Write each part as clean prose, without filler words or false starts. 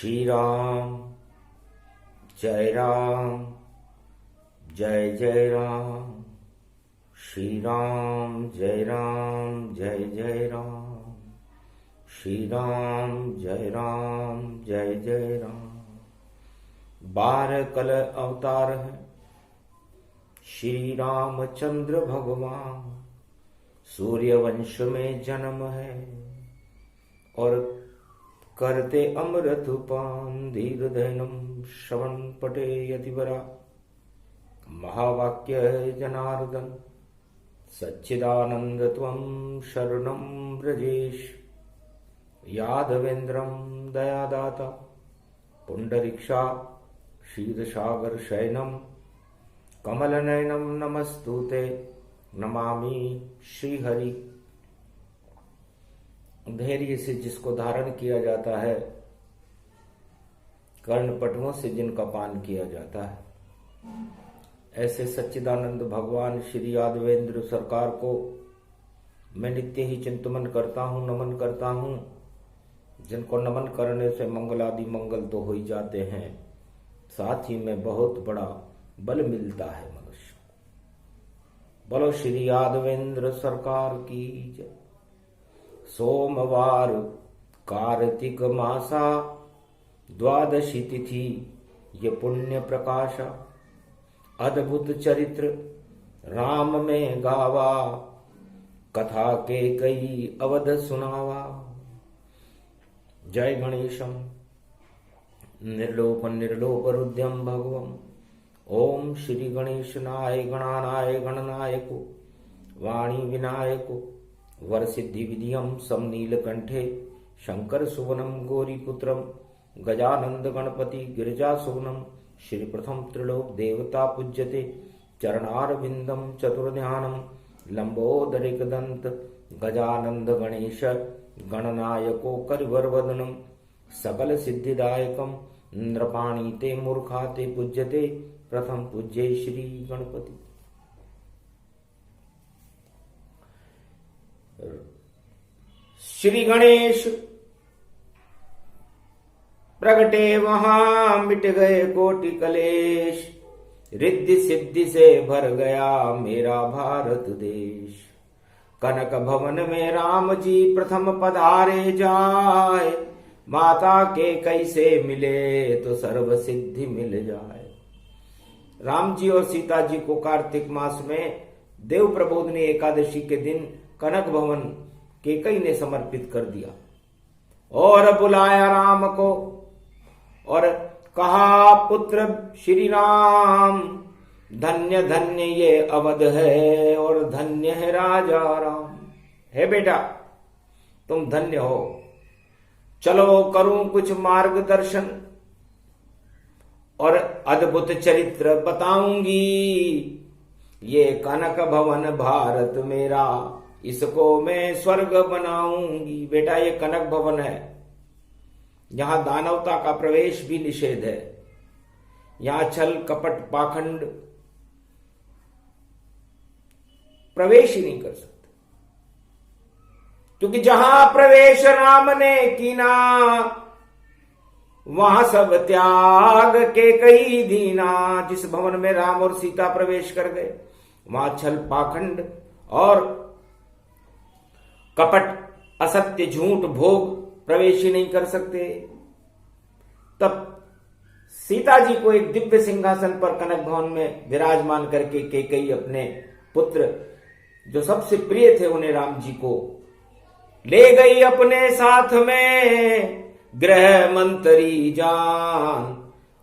श्री राम जय राम जय जय राम। श्री राम जय राम जय जय राम। श्री राम जय राम जय जय राम। 12 कल अवतार है श्री रामचंद्र भगवान। सूर्य वंश में जन्म है और करते अमृत पान। धीर धैनम श्रवण पटे यतिवरा। महावाक्य है जनार्दन सच्चिदानंद त्वं शरणं व्रजेश। यादवेन्द्रं दयादाता पुंडरीक्षा क्षीरसागर शयनम। कमलनयनम नमस्तुते नमामि श्रीहरि। धैर्य से जिसको धारण किया जाता है, कर्णपटुओं से जिनका पान किया जाता है, ऐसे सच्चिदानंद भगवान श्री यादवेंद्र सरकार को मैं नित्य ही चिंतन करता हूँ, नमन करता हूँ। जिनको नमन करने से मंगल आदि मंगल तो हो ही जाते हैं, साथ ही में बहुत बड़ा बल मिलता है मनुष्य को। बोलो श्री यादवेंद्र सरकार की जय। सोमवार कार्तिक मासा द्वादशी तिथि ये पुण्य प्रकाशा। अद्भुत चरित्र राम में गावा। कथा के कई अवध सुनावा। जय गणेशम निर्लोप निर्लोप रुद्यम भगवम। ओम श्री गणेशनाय गणानाय गणनायको वाणी विनायको वरसिद्धि विधियम समनीलकंठे। शंकर सुवनम गौरीपुत्रम गजानंद गणपति गिरिजा सुवनम। श्री प्रथम त्रिलोक देवता पूज्यते। चरणारविंदम चतुर्ध्यानम लंबोदरिक दंत गजानंद गणेश गणनायको करिवरवदनम। सकल सिद्धिदायकम नृपाणी ते मूर्खा ते पूज्यते। प्रथम पूज्ये श्री गणपति। श्री गणेश प्रगटे वहां मिट गए कोटि कलेश। रिद्धि सिद्धि से भर गया मेरा भारत देश। कनक भवन में राम जी प्रथम पधारे जाए। माता के कैसे मिले तो सर्व सिद्धि मिल जाए। राम जी और सीता जी को कार्तिक मास में देव प्रबोधनी एकादशी के दिन कनक भवन केकई ने समर्पित कर दिया और बुलाया राम को और कहा, पुत्र श्री राम धन्य धन्य ये अवध है और धन्य है राजा राम। हे बेटा तुम धन्य हो, चलो करूं कुछ मार्गदर्शन और अद्भुत चरित्र बताऊंगी। ये कनक भवन भारत मेरा, इसको मैं स्वर्ग बनाऊंगी। बेटा ये कनक भवन है, यहां दानवता का प्रवेश भी निषेध है। यहां छल कपट पाखंड प्रवेश ही नहीं कर सकते, क्योंकि जहां प्रवेश राम ने कीना वहां सब त्याग के कई दीना। जिस भवन में राम और सीता प्रवेश कर गए वहां छल पाखंड और कपट असत्य झूठ भोग प्रवेश ही नहीं कर सकते। तब सीता जी को एक दिव्य सिंहासन पर कनक भवन में विराजमान करके केकई अपने पुत्र जो सबसे प्रिय थे उन्हें राम जी को ले गई अपने साथ में। गृह मंत्री जान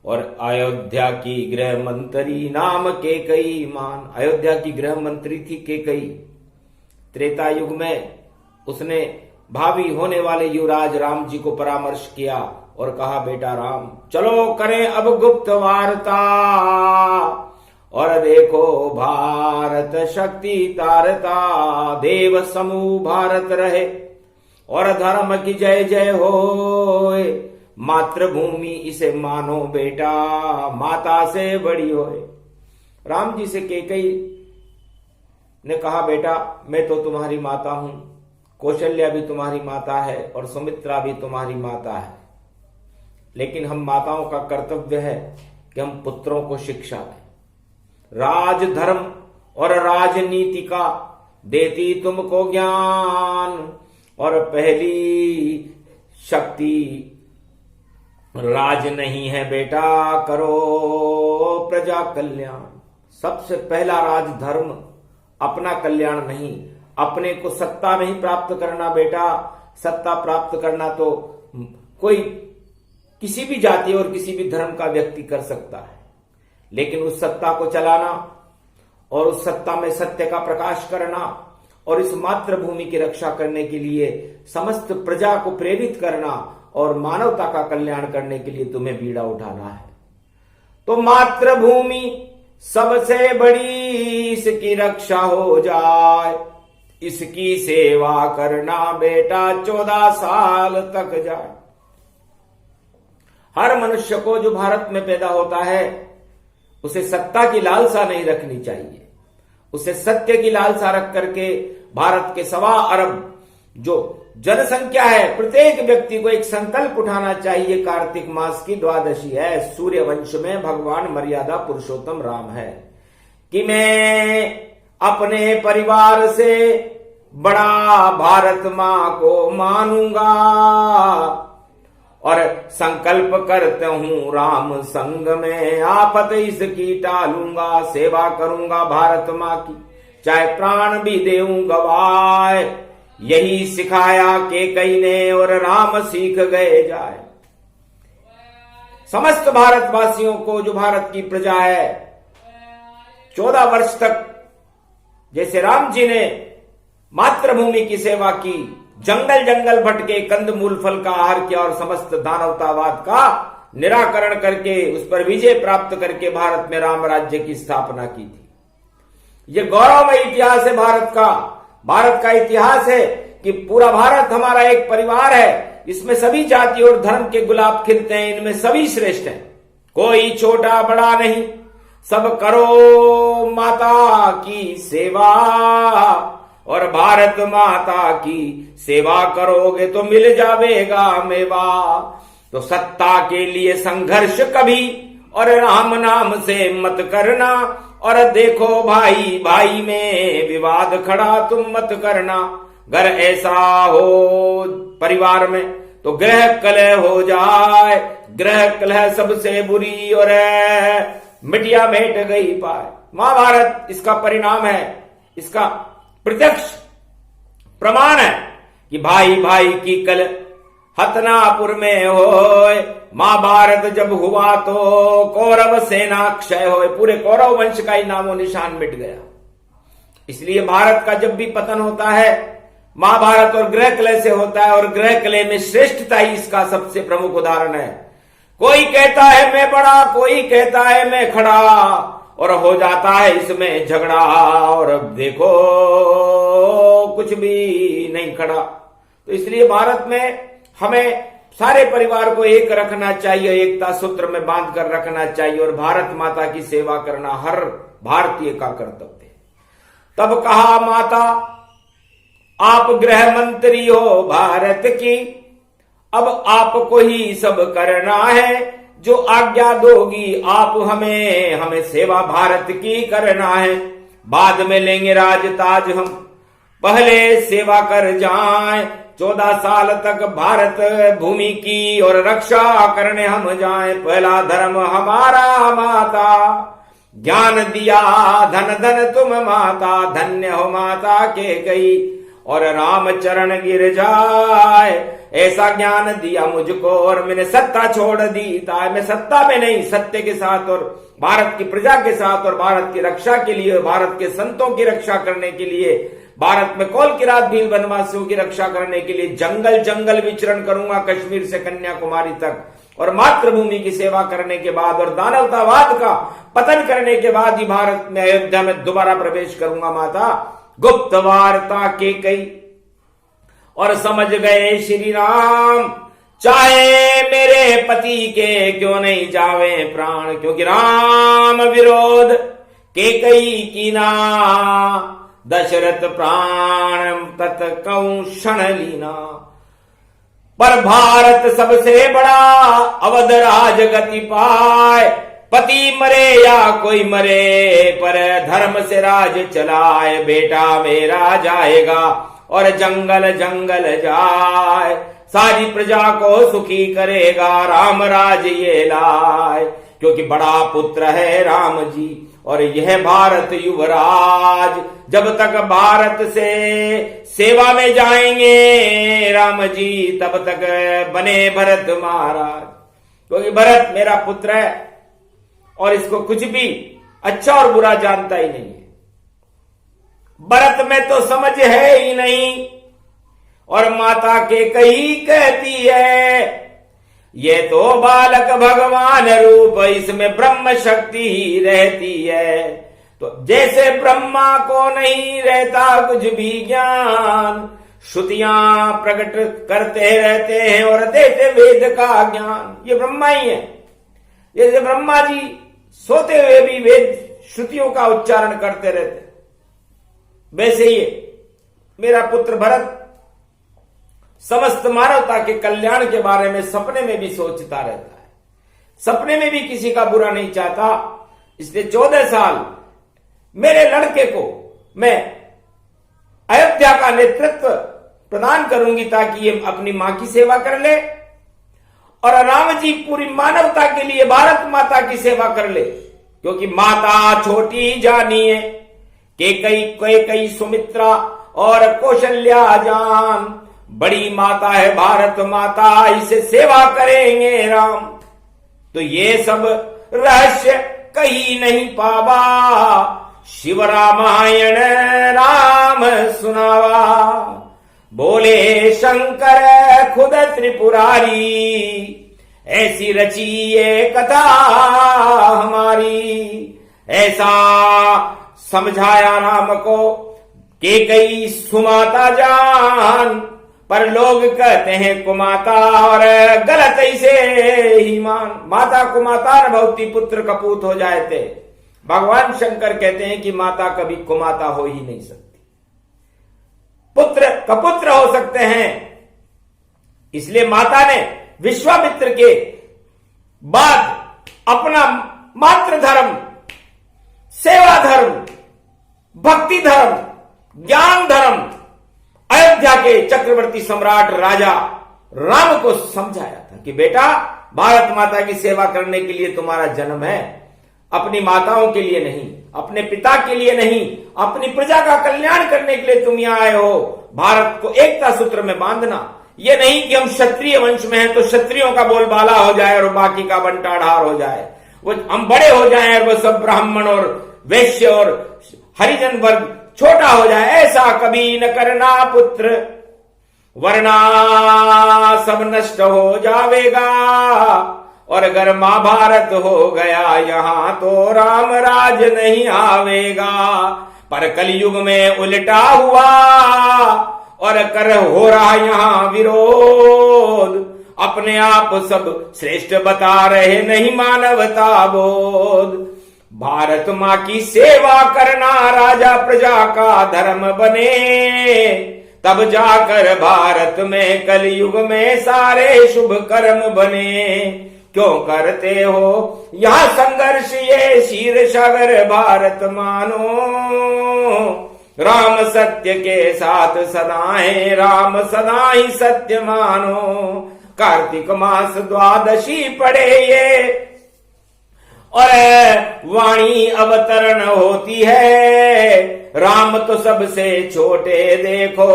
और अयोध्या की गृह मंत्री नाम केकई मान। अयोध्या की गृह मंत्री थी केकई। त्रेता युग में उसने भावी होने वाले युवराज राम जी को परामर्श किया और कहा, बेटा राम चलो करें अब गुप्त वार्ता और देखो भारत शक्ति तारता। देव समूह भारत रहे और धर्म की जय जय होए। मातृभूमि इसे मानो बेटा, माता से बड़ी होए। राम जी से केकई ने कहा, बेटा मैं तो तुम्हारी माता हूं, कौशल्या भी तुम्हारी माता है और सुमित्रा भी तुम्हारी माता है। लेकिन हम माताओं का कर्तव्य है कि हम पुत्रों को शिक्षा दें। राज धर्म और राजनीति का देती तुमको ज्ञान, और पहली शक्ति राज नहीं है बेटा, करो प्रजा कल्याण। सबसे पहला राज धर्म अपना कल्याण नहीं, अपने को सत्ता नहीं प्राप्त करना बेटा। सत्ता प्राप्त करना तो कोई किसी भी जाति और किसी भी धर्म का व्यक्ति कर सकता है, लेकिन उस सत्ता को चलाना और उस सत्ता में सत्य का प्रकाश करना और इस मातृभूमि की रक्षा करने के लिए समस्त प्रजा को प्रेरित करना और मानवता का कल्याण करने के लिए तुम्हें बीड़ा उठाना है। तो मातृभूमि सबसे बड़ी, इसकी रक्षा हो जाए, इसकी सेवा करना बेटा 14 साल तक जाए। हर मनुष्य को जो भारत में पैदा होता है उसे सत्ता की लालसा नहीं रखनी चाहिए, उसे सत्य की लालसा रख करके भारत के 1.25 अरब जो जनसंख्या है, प्रत्येक व्यक्ति को एक संकल्प उठाना चाहिए। कार्तिक मास की द्वादशी है, सूर्य वंश में भगवान मर्यादा पुरुषोत्तम राम है, कि मैं अपने परिवार से बड़ा भारत मां को मानूंगा और संकल्प करता हूं राम संग में आफत इसकी टालूंगा। सेवा करूंगा भारत मां की, चाहे प्राण भी देऊं गवाए। यही सिखाया केकई ने और राम सीख गए जाए। समस्त भारतवासियों को, जो भारत की प्रजा है, 14 वर्ष तक जैसे राम जी ने मातृभूमि की सेवा की, जंगल जंगल भटके, कंद मूल फल का आहार किया और समस्त दानवतावाद का निराकरण करके उस पर विजय प्राप्त करके भारत में राम राज्य की स्थापना की थी। यह गौरवमय इतिहास है भारत का। भारत का इतिहास है कि पूरा भारत हमारा एक परिवार है, इसमें सभी जाति और धर्म के गुलाब खिलते हैं, इनमें सभी श्रेष्ठ हैं, कोई छोटा बड़ा नहीं। सब करो माता की सेवा और भारत माता की सेवा करोगे तो मिल जावेगा मेवा। तो सत्ता के लिए संघर्ष कभी और राम नाम से मत करना, और देखो भाई भाई में विवाद खड़ा तुम मत करना। अगर ऐसा हो परिवार में तो गृह कलह हो जाए, गृह कलह सबसे बुरी और मिटिया मेट गई पाए। महाभारत इसका परिणाम है, इसका प्रत्यक्ष प्रमाण है कि भाई भाई की कल हतनापुर में होए। महाभारत जब हुआ तो कौरव सेना क्षय होए, पूरे कौरव वंश का ही नामो निशान मिट गया। इसलिए भारत का जब भी पतन होता है महाभारत और गृह कलह से होता है, और गृह कलह में श्रेष्ठता ही इसका सबसे प्रमुख उदाहरण है। कोई कहता है मैं बड़ा, कोई कहता है मैं खड़ा, और हो जाता है इसमें झगड़ा, और अब देखो कुछ भी नहीं खड़ा। तो इसलिए भारत में हमें सारे परिवार को एक रखना चाहिए, एकता सूत्र में बांध कर रखना चाहिए, और भारत माता की सेवा करना हर भारतीय का कर्तव्य है। तब कहा माता आप गृह मंत्री हो भारत की, अब आपको ही सब करना है, जो आज्ञा दोगी आप हमें, हमें सेवा भारत की करना है। बाद में लेंगे राज ताज हम, पहले सेवा कर जाएं। 14 साल तक भारत भूमि की और रक्षा करने हम जाएं। पहला धर्म हमारा माता, ज्ञान दिया धन धन तुम माता, धन्य हो माता के गई और राम चरण गिर जाए। ऐसा ज्ञान दिया मुझको और मैंने सत्ता छोड़ दी था। मैं सत्ता में नहीं, सत्य के साथ और भारत की प्रजा के साथ और भारत की रक्षा के लिए, भारत के संतों की रक्षा करने के लिए, भारत में कौल किरात भील वनवासियों की रक्षा करने के लिए जंगल जंगल विचरण करूंगा, कश्मीर से कन्याकुमारी तक। और मातृभूमि की सेवा करने के बाद और दानवतावाद का पतन करने के बाद ही भारत में, अयोध्या में दोबारा प्रवेश करूंगा माता। गुप्त वार्ता के कई और समझ गए श्री राम, चाहे मेरे पति के क्यों नहीं जावे प्राण, क्योंकि राम विरोध के कई कीना, दशरथ प्राण तत कौ क्षण लीना। पर भारत सबसे बड़ा अवध राज गति पाए। पति मरे या कोई मरे पर धर्म से राज चलाए। बेटा मेरा जाएगा और जंगल जंगल जाए। सारी प्रजा को सुखी करेगा राम राज ये लाए। क्योंकि बड़ा पुत्र है राम जी और यह भारत युवराज। जब तक भारत से सेवा में जाएंगे राम जी तब तक बने भरत महाराज। क्योंकि भरत मेरा पुत्र है और इसको कुछ भी अच्छा और बुरा जानता ही नहीं है। भरत में तो समझ है ही नहीं। और माता के कही कहती है ये तो बालक भगवान रूप, इसमें ब्रह्म शक्ति ही रहती है। तो जैसे ब्रह्मा को नहीं रहता कुछ भी ज्ञान, श्रुतियां प्रकट करते रहते हैं और देते वेद का ज्ञान। ये ब्रह्मा ही है। जैसे ब्रह्मा जी सोते हुए भी वेद श्रुतियों का उच्चारण करते रहते, वैसे ही मेरा पुत्र भरत समस्त मानवता के कल्याण के बारे में सपने में भी सोचता रहता है। सपने में भी किसी का बुरा नहीं चाहता। इसलिए 14 साल मेरे लड़के को मैं अयोध्या का नेतृत्व प्रदान करूंगी ताकि ये अपनी मां की सेवा कर ले और राम जी पूरी मानवता के लिए भारत माता की सेवा कर ले। क्योंकि माता छोटी जानिए कई सुमित्रा और कौशल्या जान, बड़ी माता है भारत माता, इसे सेवा करेंगे राम। तो ये सब रहस्य कहीं नहीं पावा, शिव रामायण राम सुनावा। बोले शंकर खुद त्रिपुरारी, ऐसी रची ये कथा हमारी। ऐसा समझाया राम को कई सुमाता जान, पर लोग कहते हैं कुमाता और गलत ऐसे ही मान। माता कुमाता न भवती पुत्र कपूत हो जाए थे। भगवान शंकर कहते हैं कि माता कभी कुमाता हो ही नहीं सकती, पुत्र कपुत्र हो सकते हैं। इसलिए माता ने विश्वामित्र के बाद अपना मातृ धर्म, सेवा धर्म, भक्ति धर्म, ज्ञान धर्म अयोध्या के चक्रवर्ती सम्राट राजा राम को समझाया था कि बेटा भारत माता की सेवा करने के लिए तुम्हारा जन्म है, अपनी माताओं के लिए नहीं, अपने पिता के लिए नहीं, अपनी प्रजा का कल्याण करने के लिए तुम यहां आए हो। भारत को एकता सूत्र में बांधना, यह नहीं कि हम क्षत्रिय वंश में हैं तो क्षत्रियों का बोलबाला हो जाए और बाकी का बंटाढार हो जाए, वो हम बड़े हो जाएं और वो सब ब्राह्मण और वैश्य और हरिजन वर्ग छोटा हो जाए। ऐसा कभी न करना पुत्र, वरना सब नष्ट हो जावेगा। और अगर महाभारत हो गया यहां तो राम राज नहीं आवेगा। पर कलयुग में उल्टा हुआ और कर हो रहा यहां विरोध। अपने आप सब श्रेष्ठ बता रहे, नहीं मानवता बोध। भारत मां की सेवा करना राजा प्रजा का धर्म बने, तब जाकर भारत में कलयुग में सारे शुभ कर्म बने। क्यों करते हो यहां संघर्ष ये शीर सागर भारत मानो। राम सत्य के साथ सदा है, राम सदा ही सत्य मानो। कार्तिक मास द्वादशी पड़े ये और वाणी अवतरण होती है। राम तो सबसे छोटे देखो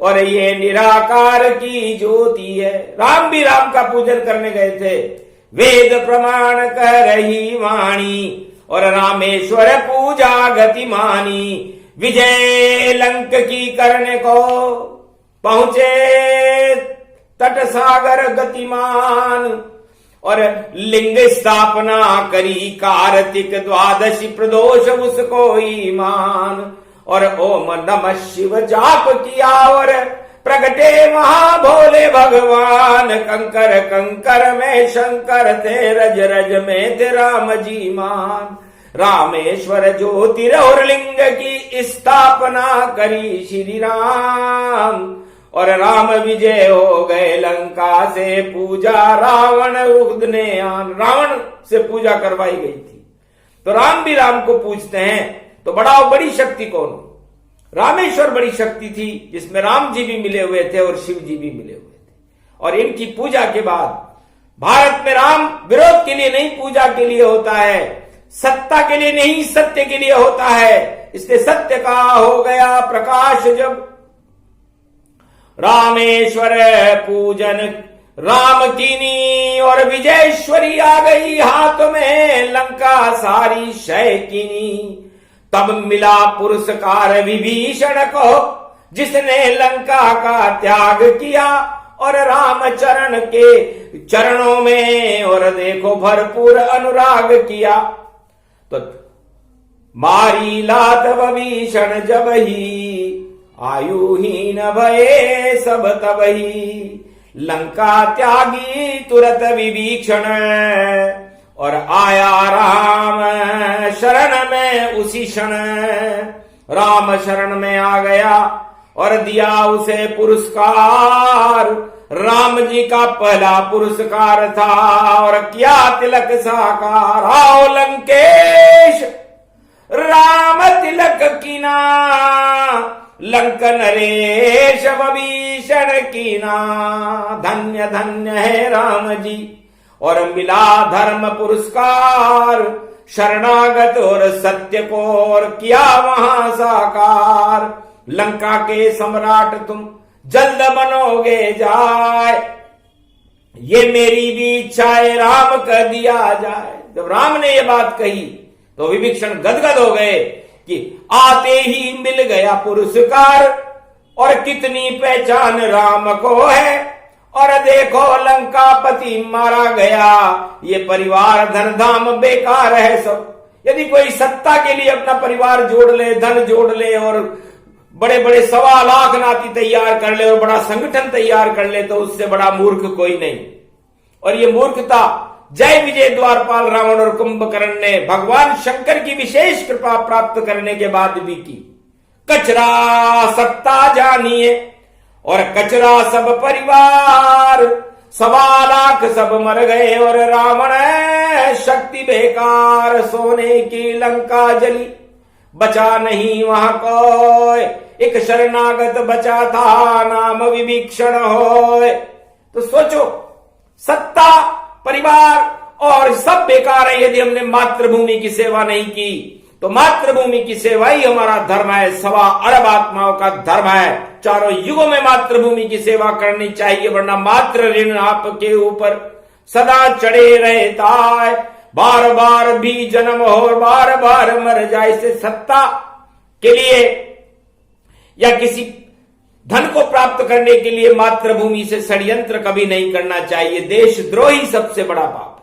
और ये निराकार की ज्योति है। राम भी राम का पूजन करने गए थे, वेद प्रमाण कह रही वाणी और रामेश्वर पूजा गतिमानी। विजय लंक की करने को पहुंचे तट सागर गतिमान और लिंग स्थापना करी कार्तिक द्वादशी प्रदोष उसको ईमान। और ओम नमः शिव जाप किया और प्रगटे महाभोले भगवान। कंकर कंकर में शंकर थे, रज रज में थे राम जी मान। रामेश्वर ज्योतिर और लिंग की स्थापना करी श्री राम और राम विजय हो गए लंका से, पूजा रावण उगने आन। रावण से पूजा करवाई गई थी। तो राम भी राम को पूजते हैं। तो बड़ी शक्ति कौन? रामेश्वर बड़ी शक्ति थी, जिसमें राम जी भी मिले हुए थे और शिव जी भी मिले हुए थे। और इनकी पूजा के बाद भारत में राम विरोध के लिए नहीं, पूजा के लिए होता है, सत्ता के लिए नहीं, सत्य के लिए होता है। इसलिए सत्य का हो गया प्रकाश जब, रामेश्वर पूजन राम कीनी, और विजयेश्वरी आ गई हाथ में लंका सारी शय कीनी। तब मिला पुरस्कार विभीषण को, जिसने लंका का त्याग किया, और राम चरण के चरणों में और देखो भरपूर अनुराग किया। तो मारी लात विभीषण जब ही, आयुहीन भये सब तब ही। लंका त्यागी तुरत विभीषण, और आया राम शरण में उसी क्षण। राम शरण में आ गया और दिया उसे पुरस्कार। राम जी का पहला पुरस्कार था, और किया तिलक साकार। आओ लंकेश राम तिलक कीना, लंक नरेश विभीषण कीना। धन्य धन्य है राम जी, और मिला धर्म पुरस्कार। शरणागत और सत्य को और किया वहां साकार। लंका के सम्राट तुम जल्द बनोगे जाए, ये मेरी भी इच्छा है राम कर दिया जाए। जब राम ने ये बात कही तो विभीषण गदगद हो गए कि आते ही मिल गया पुरस्कार, और कितनी पहचान राम को है। और देखो लंकापति मारा गया, ये परिवार धन धाम बेकार है सब। यदि कोई सत्ता के लिए अपना परिवार जोड़ ले, धन जोड़ ले, और बड़े बड़े 1.25 लाख नाती तैयार कर ले, और बड़ा संगठन तैयार कर ले, तो उससे बड़ा मूर्ख कोई नहीं। और ये मूर्खता जय विजय द्वारपाल रावण और कुंभकर्ण ने भगवान शंकर की विशेष कृपा प्राप्त करने के बाद भी की। कचरा सत्ता जानिए, और कचरा सब परिवार। 1.25 लाख सब मर गए, और रावण शक्ति बेकार। सोने की लंका जली, बचा नहीं वहां कोई। एक शरणागत बचा था, नाम विभीषण होए। तो सोचो, सत्ता परिवार और सब बेकार है यदि हमने मातृभूमि की सेवा नहीं की। तो मातृभूमि की सेवा ही हमारा धर्म है। 1.25 अरब आत्माओं का धर्म है। चारों युगों में मातृभूमि की सेवा करनी चाहिए, वरना मातृ ऋण आपके ऊपर सदा चढ़े रहता है। बार बार भी जन्म हो, बार बार मर जाए। से सत्ता के लिए या किसी धन को प्राप्त करने के लिए मातृभूमि से षड्यंत्र कभी नहीं करना चाहिए। देशद्रोही सबसे बड़ा पाप।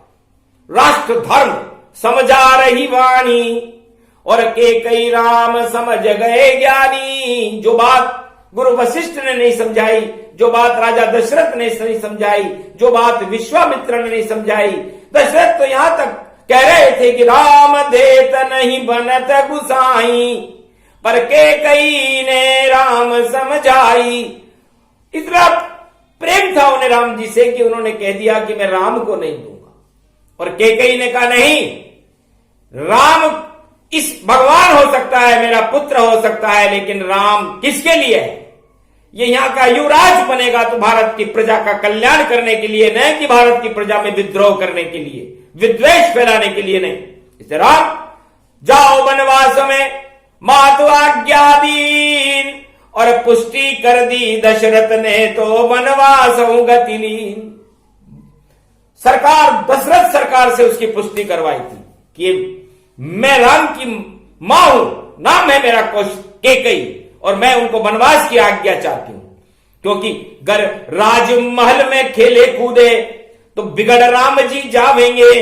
राष्ट्र धर्म समझा रही वाणी, और के कई राम समझ गए ज्ञानी। जो बात गुरु वशिष्ठ ने नहीं समझाई, जो बात राजा दशरथ ने नहीं समझाई, जो बात विश्वामित्र ने नहीं समझाई। दशरथ तो यहां तक कह रहे थे कि राम देत नहीं बनत गुसाई, पर के कई ने राम समझाई। इतना प्रेम था उन्हें राम जी से कि उन्होंने कह दिया कि मैं राम को नहीं दूंगा। और केकई ने कहा नहीं, राम इस भगवान हो सकता है, मेरा पुत्र हो सकता है, लेकिन राम किसके लिए है? ये यहां का युवराज बनेगा तो भारत की प्रजा का कल्याण करने के लिए, नहीं कि भारत की प्रजा में विद्रोह करने के लिए, विद्वेष फैलाने के लिए नहीं। इसलिए राम जाओ वनवास में, मातु आज्ञा दीन, और पुष्टि कर दी दशरथ ने तो वनवास गति लीन। सरकार दशरथ सरकार से उसकी पुष्टि करवाई थी कि मैं राम की मां हूं, नाम है मेरा केकई, और मैं उनको वनवास की आज्ञा चाहती हूं। क्योंकि अगर राजमहल में खेले कूदे तो बिगड़ राम जी जावेंगे,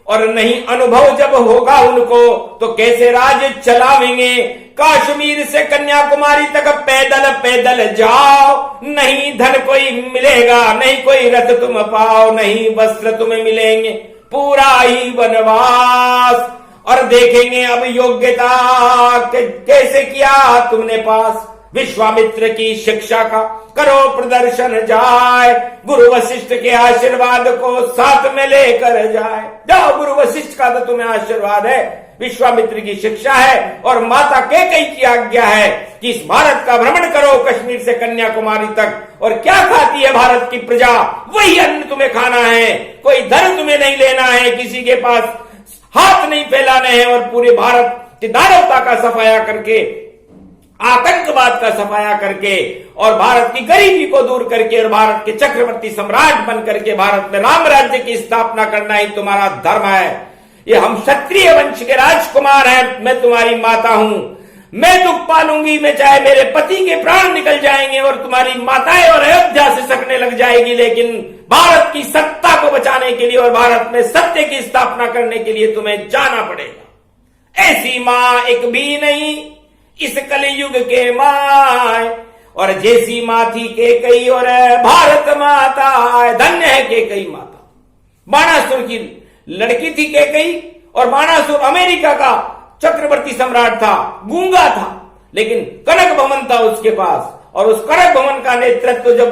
और नहीं अनुभव जब होगा उनको तो कैसे राज चलावेंगे। कश्मीर से कन्याकुमारी तक पैदल पैदल जाओ, नहीं धन कोई मिलेगा, नहीं कोई रथ तुम पाओ, नहीं वस्त्र तुम्हें मिलेंगे, पूरा ही वनवास। और देखेंगे अब योग्यता कैसे किया तुमने पास। विश्वामित्र की शिक्षा का करो प्रदर्शन जाए, गुरु वशिष्ठ के आशीर्वाद को साथ में लेकर जाए। जाओ, गुरु वशिष्ठ का तो तुम्हें आशीर्वाद है, विश्वामित्र की शिक्षा है और माता कैकेयी की आज्ञा है कि इस भारत का भ्रमण करो कश्मीर से कन्याकुमारी तक। और क्या खाती है भारत की प्रजा, वही अन्न तुम्हें खाना है, कोई धन तुम्हें नहीं लेना है, किसी के पास हाथ नहीं फैलाने हैं और पूरे भारत की दानवता का सफाया करके, आतंकवाद का सफाया करके और भारत की गरीबी को दूर करके और भारत के चक्रवर्ती सम्राट बन करके भारत में राम राज्य की स्थापना करना ही तुम्हारा धर्म है। ये हम क्षत्रिय वंश के राजकुमार हैं, मैं तुम्हारी माता हूं, मैं दुख पालूंगी, मैं चाहे मेरे पति के प्राण निकल जाएंगे और तुम्हारी माताएं और अयोध्या से सकने लग जाएगी, लेकिन भारत की सत्ता को बचाने के लिए और भारत में सत्य की स्थापना करने के लिए तुम्हें जाना पड़ेगा। ऐसी मां एक भी नहीं इस कलयुग के माए, और जैसी मां थी कैकेयी और भारत माता, धन्य है कैकेयी माता। बाणासुर की लड़की थी कैकेयी और बाणासुर अमेरिका का चक्रवर्ती सम्राट था, गूंगा था, लेकिन कनक भवन था उसके पास, और उस कनक भवन का नेतृत्व जब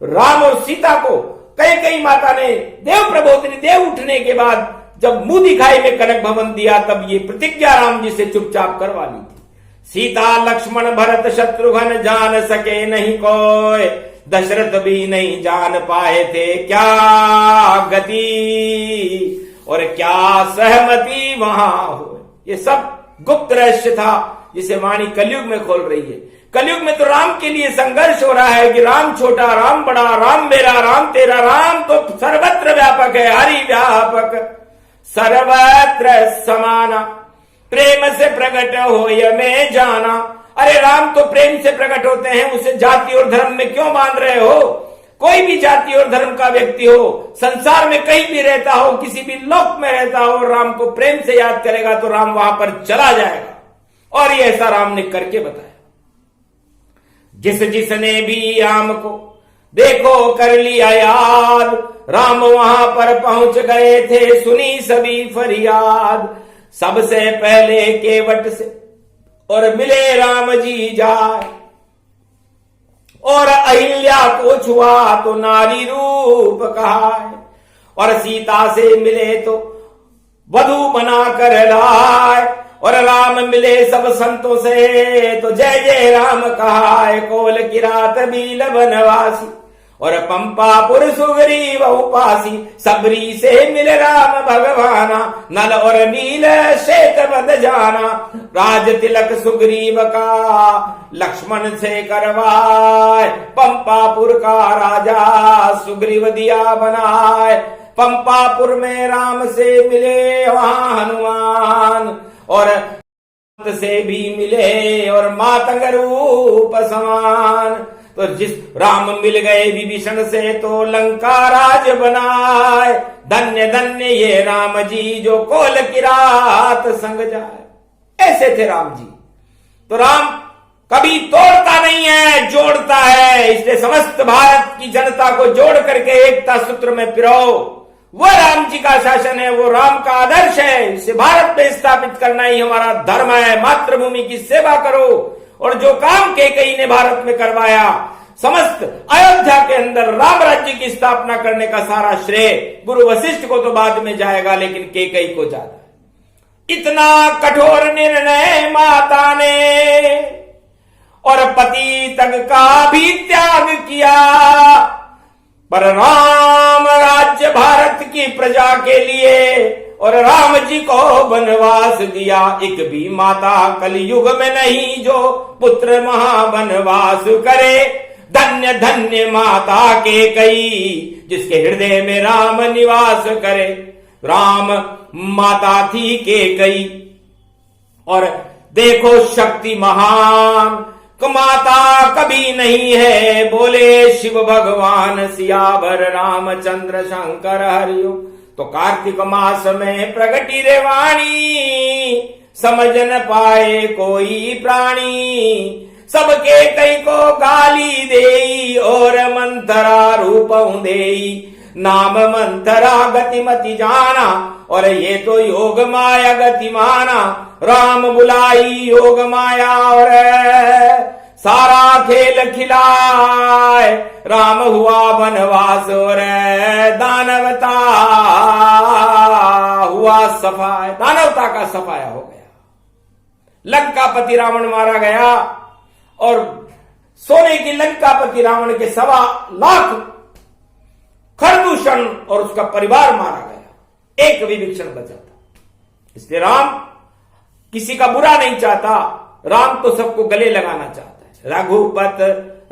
राम और सीता को कैकेयी माता ने देव प्रबोधिनी देव उठने के बाद जब मुंह दिखाई में कनक भवन दिया, तब ये प्रतिज्ञा राम जी से चुपचाप करवा ली थी। सीता लक्ष्मण भरत शत्रुघ्न जान सके नहीं कोई, दशरथ भी नहीं जान पाए थे क्या गति और क्या सहमति वहां हो। ये सब गुप्त रहस्य था जिसे वाणी कलयुग में खोल रही है। कलयुग में तो राम के लिए संघर्ष हो रहा है कि राम छोटा, राम बड़ा, राम मेरा, राम तेरा। राम तो सर्वत्र व्यापक है, हरि व्यापक सर्वत्र समाना, प्रेम से प्रकट हो ये मैं जाना। अरे राम तो प्रेम से प्रकट होते हैं, उसे जाति और धर्म में क्यों बांध रहे हो? कोई भी जाति और धर्म का व्यक्ति हो, संसार में कहीं भी रहता हो, किसी भी लोक में रहता हो, राम को प्रेम से याद करेगा तो राम वहां पर चला जाएगा। और ये ऐसा राम ने करके बताया। जिसने भी राम को देखो कर लिया याद, राम वहां पर पहुंच गए थे, सुनी सभी फरियाद। सबसे पहले केवट से और मिले राम जी जाए, और अहिल्या को छुआ तो नारी रूप कहाए, और सीता से मिले तो वधू बना कर लाए, और राम मिले सब संतों से तो जय जय राम कहाए। कोल किरात बील बनवासी और पंपापुर सुग्रीव उपासी, सबरी से मिल राम भगवाना, नल और नील श्वेत बद जाना। राज तिलक सुग्रीव का लक्ष्मण से करवाए, पंपापुर का राजा सुग्रीव दिया बनाए। पंपापुर में राम से मिले वहां हनुमान, और से भी मिले और मातंग रूप समान। तो जिस राम मिल गए विभीषण से तो लंका राज बनाए, धन्य धन्य ये राम जी जो कोल की रात संग जाए। ऐसे थे राम जी। तो राम कभी तोड़ता नहीं है, जोड़ता है। इसलिए समस्त भारत की जनता को जोड़ करके एकता सूत्र में पिरो। वो राम जी का शासन है, वो राम का आदर्श है। इसे भारत में स्थापित करना ही हमारा धर्म है। मातृभूमि की सेवा करो, और जो काम कैकेयी ने भारत में करवाया, समस्त अयोध्या के अंदर राम राज्य की स्थापना करने का सारा श्रेय गुरु वशिष्ठ को तो बाद में जाएगा, लेकिन कैकेयी को ज्यादा। इतना कठोर निर्णय माता ने और पति तक का भी त्याग किया, पर राम राज्य भारत की प्रजा के लिए और राम जी को वनवास दिया। एक भी माता कलयुग में नहीं जो पुत्र महावनवास करे। धन्य धन्य माता कैकेयी जिसके हृदय में राम निवास करे। राम माता थी कैकेयी, और देखो शक्ति महान माता कभी नहीं है, बोले शिव भगवान सियावर रामचंद्र शंकर हरिओ। तो कार्तिक मास में प्रगटी रे वाणी, समझ न पाए कोई प्राणी। सबके कई को गाली देई और मंथरा रूप देई। नाम मंथरा गतिमति जाना, और ये तो योग माया गति माना। राम बुलाई योग माया और सारा खेल खिलाए, राम हुआ वनवास और दानवता हुआ सफाया, दानवता का सफाया हो गया। लंकापति रावण मारा गया और सोने की लंकापति रावण के 1.25 लाख खरदूषण और उसका परिवार मारा गया, एक विभीषण बचा था। इसलिए राम किसी का बुरा नहीं चाहता, राम तो सबको गले लगाना चाहता है। रघुपत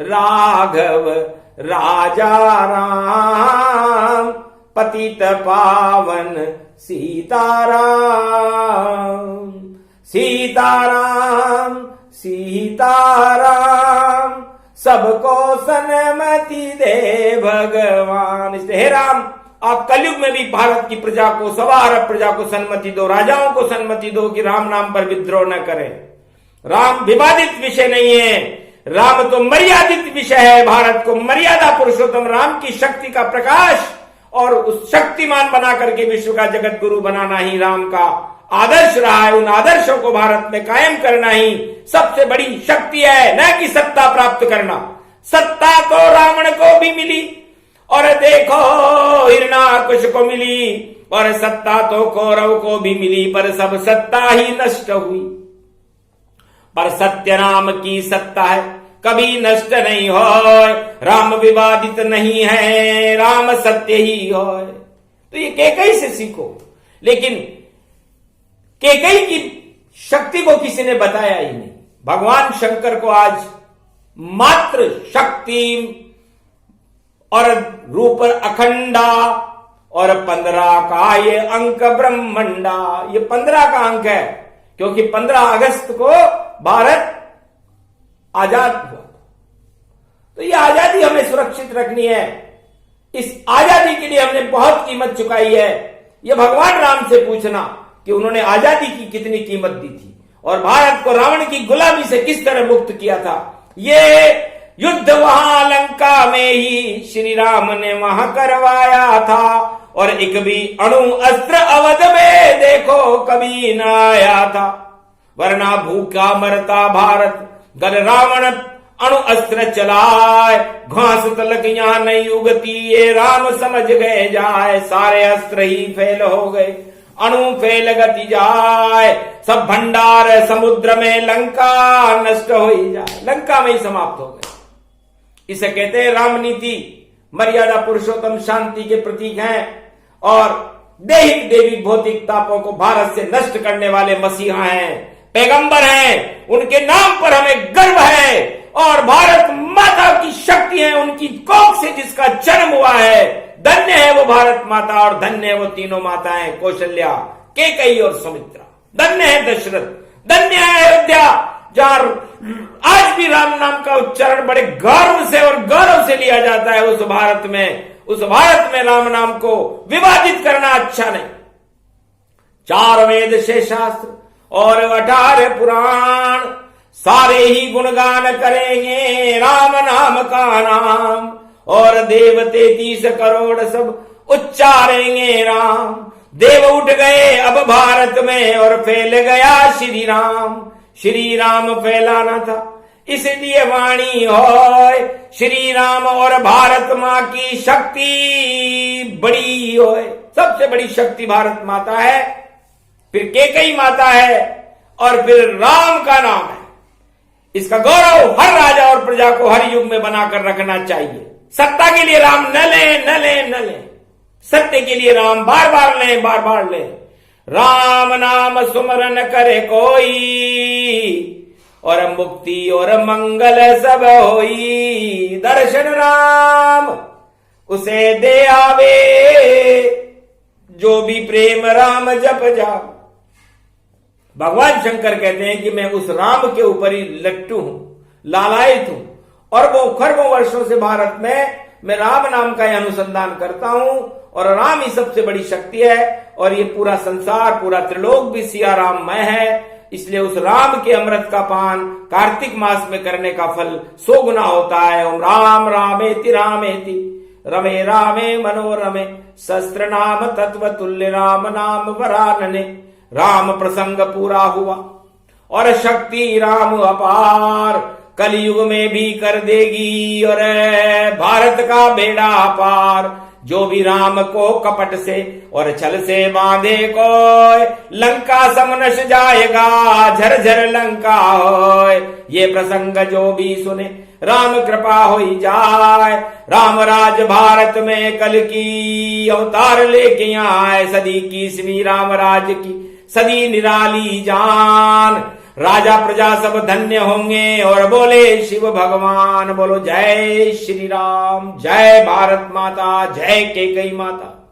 राघव राजा राम, पतित पावन सीताराम, सीताराम सीताराम, सबको सन्मति दे भगवान। इसलिए हे राम, आप कलयुग में भी भारत की प्रजा को, 1.25 अरब प्रजा को सन्मति दो, राजाओं को सन्मति दो कि राम नाम पर विद्रोह न करें। राम विवादित विषय नहीं है, राम तो मर्यादित विषय है। भारत को मर्यादा पुरुषोत्तम राम की शक्ति का प्रकाश और उस शक्तिमान बना करके विश्व का जगत गुरु बनाना ही राम का आदर्श रहा है। उन आदर्शों को भारत में कायम करना ही सबसे बड़ी शक्ति है, न कि सत्ता प्राप्त करना। सत्ता तो रावण को भी मिली और देखो हिरण्याकश को मिली, और सत्ता तो कौरव को भी मिली, पर सब सत्ता ही नष्ट हुई। पर सत्य नाम की सत्ता है, कभी नष्ट नहीं हो। राम विवादित नहीं है, राम सत्य ही हो। तो ये कैकेयी से सीखो, लेकिन कैकेयी की शक्ति को किसी ने बताया ही नहीं। भगवान शंकर को आज मात्र शक्ति और रूप अखंडा और 15 का ये अंक ब्रह्मंडा, ये 15 का अंक है, क्योंकि 15 अगस्त को भारत आजाद हुआ। तो ये आजादी हमें सुरक्षित रखनी है। इस आजादी के लिए हमने बहुत कीमत चुकाई है। ये भगवान राम से पूछना कि उन्होंने आजादी की कितनी कीमत दी थी और भारत को रावण की गुलामी से किस तरह मुक्त किया था। ये युद्ध वहां लंका में ही श्री राम ने वहां करवाया था, और एक भी अणु अस्त्र अवध में देखो कभी न आया था। वरना भूखा मरता भारत, गर रावण अणु अस्त्र चलाए। घास तलक यहां नहीं उगती, ये राम समझ गए जाए। सारे अस्त्र ही फेल हो गए, अणु फेल गति जाए। सब भंडार समुद्र में, लंका नष्ट हो ही जाए। लंका में ही समाप्त हो गए। इसे कहते हैं राम नीति। मर्यादा पुरुषोत्तम शांति के प्रतीक हैं और दैहिक देवी भौतिक तापों को भारत से नष्ट करने वाले मसीहा हैं, पैगंबर हैं। उनके नाम पर हमें गर्व है और भारत माता की शक्ति है, उनकी कोख से जिसका जन्म हुआ है। धन्य है वो भारत माता और धन्य है वो तीनों माताएं, कौशल्या, कैकेयी और सुमित्रा। धन्य है दशरथ, धन्य है अयोध्या, जहां आज भी राम नाम का उच्चारण बड़े गौरव से और गौरव से लिया जाता है। उस भारत में राम नाम को विवादित करना अच्छा नहीं। 4 वेद से शास्त्र और 18 पुराण, सारे ही गुणगान करेंगे राम नाम का नाम। और देव 33 करोड़ सब उच्चारेंगे राम। देव उठ गए अब भारत में और फैल गया श्री राम। श्री राम फैलाना था इसलिए वाणी होय। श्री राम और भारत माँ की शक्ति बड़ी होय। सबसे बड़ी शक्ति भारत माता है, फिर कैकेयी माता है और फिर राम का नाम है। इसका गौरव हर राजा और प्रजा को हर युग में बनाकर रखना चाहिए। सत्ता के लिए राम न ले, सत्य के लिए राम बार बार ले। राम नाम सुमरन करे कोई, और मुक्ति और मंगल सब होई। दर्शन राम उसे दे आवे, जो भी प्रेम राम जप जा। भगवान शंकर कहते हैं कि मैं उस राम के ऊपर ही लट्टू हूं, लालायित हूं, और वो खरबों वर्षों से भारत में मैं राम नाम का अनुसंधान करता हूं। और राम ही सबसे बड़ी शक्ति है, और ये पूरा संसार, पूरा त्रिलोक भी सिया राममय है। इसलिए उस राम के अमृत का पान कार्तिक मास में करने का फल 100 गुना होता है। ओम राम रामेति रामेति रमे रामे मनोरमे, सहस्त्र नाम तत्व तुल्य राम नाम वरानने। राम प्रसंग पूरा हुआ और शक्ति राम अपार, कलयुग में भी कर देगी और भारत का बेड़ा पार। जो भी राम को कपट से और छल से बांधे कोय, लंका समनश जाएगा झरझर लंका होय। ये प्रसंग जो भी सुने राम कृपा होई जाए। राम राज भारत में कल की अवतार लेके आए, सदी की श्री राम राज की सदी निराली जान। राजा प्रजा सब धन्य होंगे और बोले शिव भगवान। बोलो जय श्री राम, जय भारत माता, जय कैकेयी माता।